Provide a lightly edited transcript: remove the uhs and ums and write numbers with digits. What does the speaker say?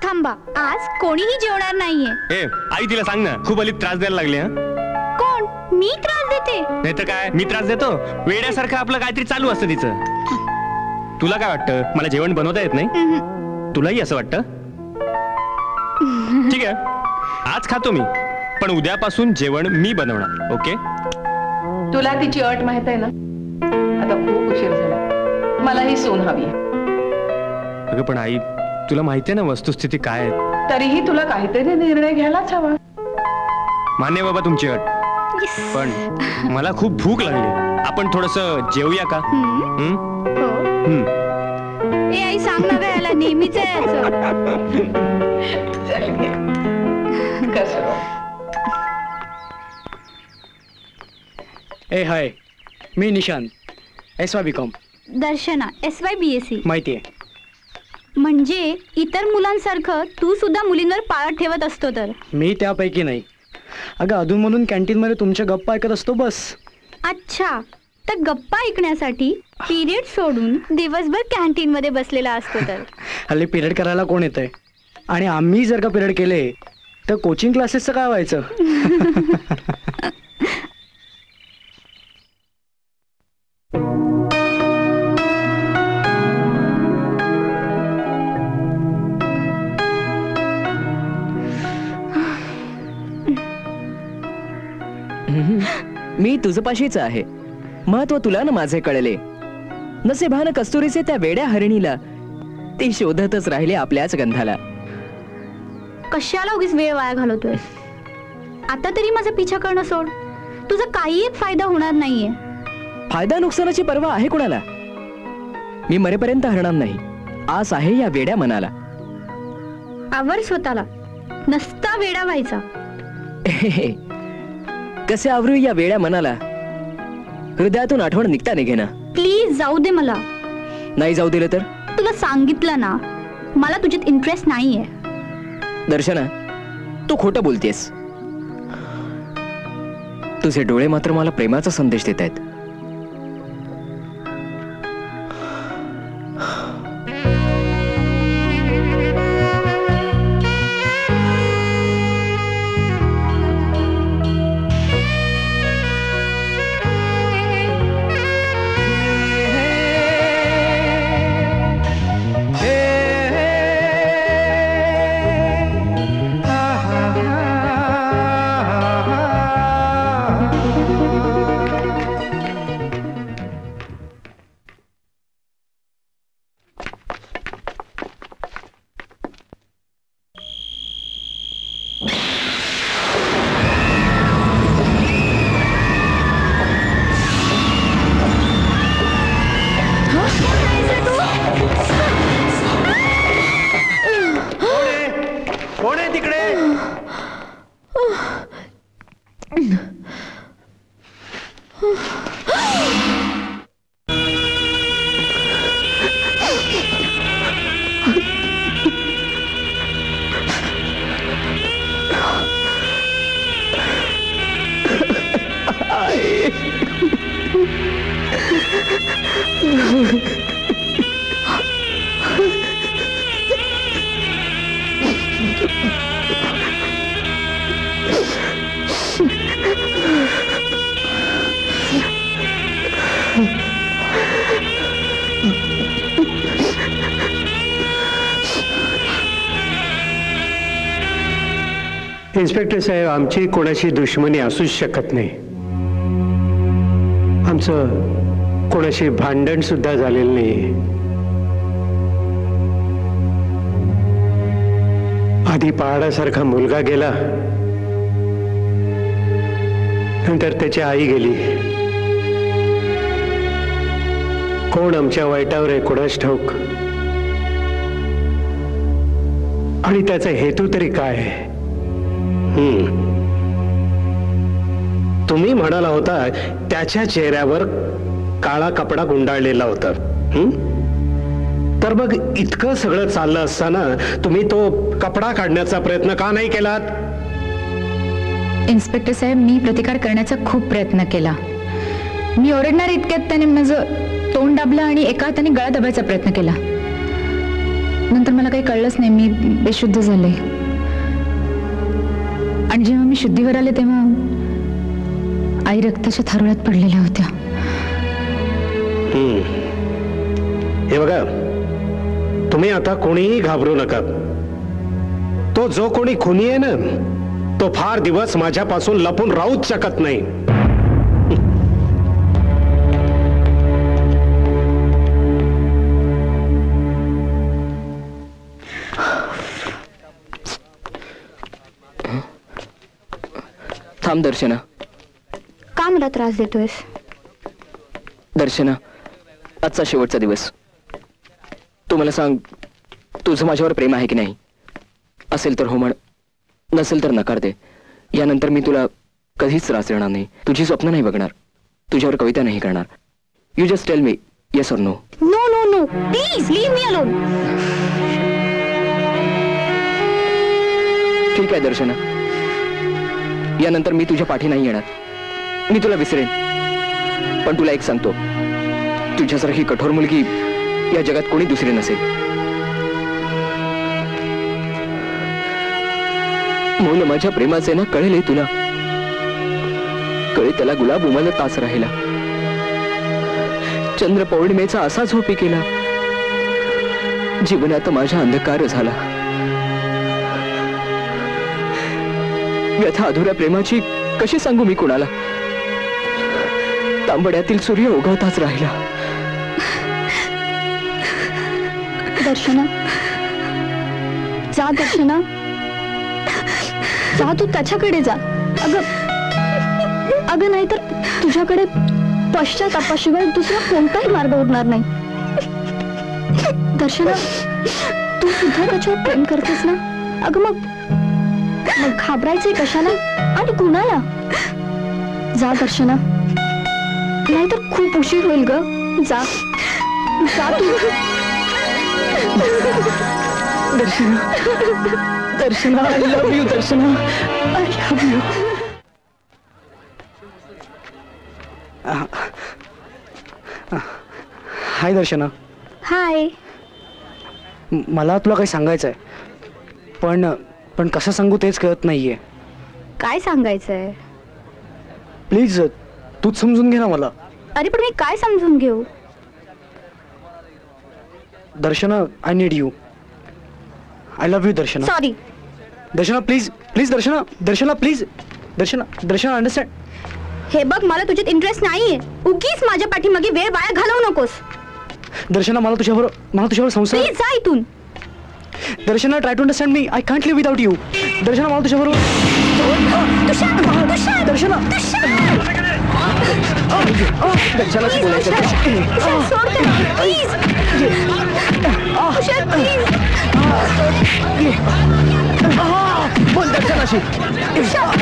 थांबा, आज कोणीही जेवणार नाहीये. ए आई, तिला सांग ना, खूप अली त्रास द्यायला लागली. कोण? मी त्रास देते? नाही तर काय, मी त्रास देतो? वेड्यासारखं आपलं काहीतरी चालू असतं तिचं. तुला काय वाटतं, मला जेवण बनवता येत नाही? तुलाही असं वाटतं? ठीक आहे, आज खातो मी, पण उद्यापासून जेवण मी बनवणार. ओके? तुला तिची अट माहित आहे ना? आता खूप उशीर झाला, मला ही सून हवी. अगं पण आई, तुला माहितीये ना वस्तुस्थिती काय आहे. तरीही तुला काहीतरी निर्णय घ्यायलाच हवा. मान्य बाबा तुमची अट, पण मला खूप भूक लागली. आपण थोडंसं जेवूया का? ए आई, सांग ना ग, याला नेहमीच आहे असं. ए हाय, मी निशांत, SY BCom. दर्शना, SY BSc. माहिती आहे. म्हणजे इतर मुलांसारखं तू सुद्धा मुलींवर पाळत ठेवत असतो तर? मी त्यापैकी नाही. अगं अधूनमधून कॅन्टीनमध्ये तुमच्या गप्पा ऐकत असतो बस. अच्छा, तर गप्पा ऐकण्यासाठी पिरियड सोडून दिवसभर कॅन्टीन मध्ये बसलेला असतो तर? हल्ली पिरियड करायला कोण येतंय? आणि आम्ही जर का पिरियड केले तर कोचिंग क्लासेसचं काय व्हायचं? मी तुझपाशीच आहे. महत्व तुला ना माझे कळले. नसेबानं कस्तुरीचे त्या वेड्या हरिणीला ती शोधतच राहिले आपल्याच गंधाला. कशाला उगीच वेळ वाया घालवतोय? आता तरी माझा पिछा करणं सोड. तुझा काही एक फायदा होणार नाहीये. फायदा नुकसानाची पर्वा आहे कुणाला? मी मरेपर्यंत हरणार नाही, आस आहे या वेड्या मनाला. आवर स्वतःला, नसता वेडा व्हायचा. कसे आवरू या वेड्या मनाला? हृदयातून आठवण निघता निघेना. प्लीज जाऊ दे मला. नाही जाऊ दिलं तर? तुला सांगितलं ना, मला तुझ्यात इंटरेस्ट नाहीये. दर्शना, तू खोटं बोलतेस. तुझे डोळे मात्र मला प्रेमाचा संदेश देत आहेत. इन्स्पेक्टर साहेब, आमची कोणाशी दुश्मनी असूच शकत नाही. आमचं कोणाशी भांडण सुद्धा झालेलं नाही. आधी पहाडासारखा मुलगा गेला, नंतर त्याची आई गेली. कोण आमच्या वाईटावर आहे कोणास ठाऊक. आणि त्याचा हेतू तरी काय आहे? तुम्ही म्हणाला होता त्याच्या चेहऱ्यावर काळा कपडा गुंडाळलेला होता. तर मग इतकं सगळं चाललं असताना तुम्ही तो कपडा काढण्याचा प्रयत्न का नाही केलात? इन्स्पेक्टर साहेब, मी प्रतिकार करण्याचा खूप प्रयत्न केला. मी ओरडणार इतक्यात त्याने माझं तोंड दाबलं आणि एका हाताने गळा दाबायचा प्रयत्न केला. नंतर मला काही कळलंच नाही, मी बेशुद्ध झाले. आणि जेव्हा मी शुद्धीवर आले तेव्हा आई रक्ताच्या थारोळ्यात पडलेल्या होत्या. हे बघा, तुम्ही आता कोणीही घाबरू नका. तो जो कोणी खुनी आहे ना, तो फार दिवस माझ्यापासून लपून राहूच शकत नाही. थांब दर्शना. का मला त्रास देतोयस? दर्शना, आजचा शेवटचा दिवस. तू मला सांग, तुझं माझ्यावर प्रेम आहे की नाही? असेल तर हो म्हण, नसेल तर नकार दे. यानंतर मी तुला कधीच त्रास देणार नाही, तुझी स्वप्न नाही बघणार, तुझ्यावर कविता नाही करणार. You just tell me yes और no. No no no, please leave me alone. ठीक आहे दर्शना, यानंतर मी तुझ्या पाठी नाही येणार. मी तुला विसरेन. पण तुला एक सांगतो, तुझ्यासारखी कठोर मुलगी या जगात कोणी दुसरी नसेल. मोल माझ्या प्रेमाचे ना कळेल तुला, कळे त्याला गुलाब उमलत तास राहिला. चंद्र पौर्णिमेचा असा झोपी केला, जीवनात माझ्या अंधकार झाला. व्यथा अधुऱ्या प्रेमाची कशी सांगू मी कुणाला? तांबड्यातील सूर्य उगवताच राहिला. दर्शना, जा दर्शना, जा तू त्याच्याकडे जा. अगं नाही तर तुझ्याकडे पश्चातापाशिवाय दुसरा कोणताही मार्ग उरणार नाही. दर्शना, तू सुद्धा त्याच्यावर प्रेम करतेस ना? अगं मग घाबरायचंय कशाला आणि कुणाला? जा दर्शना, नाहीतर खूप उशीर होईल ग. जा जा तू. Darshana, Darshana, I love you Darshana, I love you. Hi Darshana. Hi. मला तुला काही सांगायचं आहे, पण कसं सांगू तेच कळत नाहीये. काय सांगायचंय? प्लीज तूच समजून घे ना मला. अरे पण मी काय समजून घेऊ? Darshana, I need you. I love you Darshana. Sorry Darshana, please please Darshana. Darshana please. Darshana, Darshana understand. हे बघ, मला तुझ्यात इंटरेस्ट नाहीये. उगीच माझ्या पाठीमागे वेळ वाया घालवू नकोस. दर्शना, मला तुझ्यावर संसार. प्लीज जा इथून. Darshana, try to understand me. I can't live without you. Darshana, मला तुझ्याबरोबर. तुषार, दर्शना, दर्शनाशी बोलायचं. तुषार, सोड त्याला, प्लीज. Tushar, please. बोल दर्शनाशी. तुषार,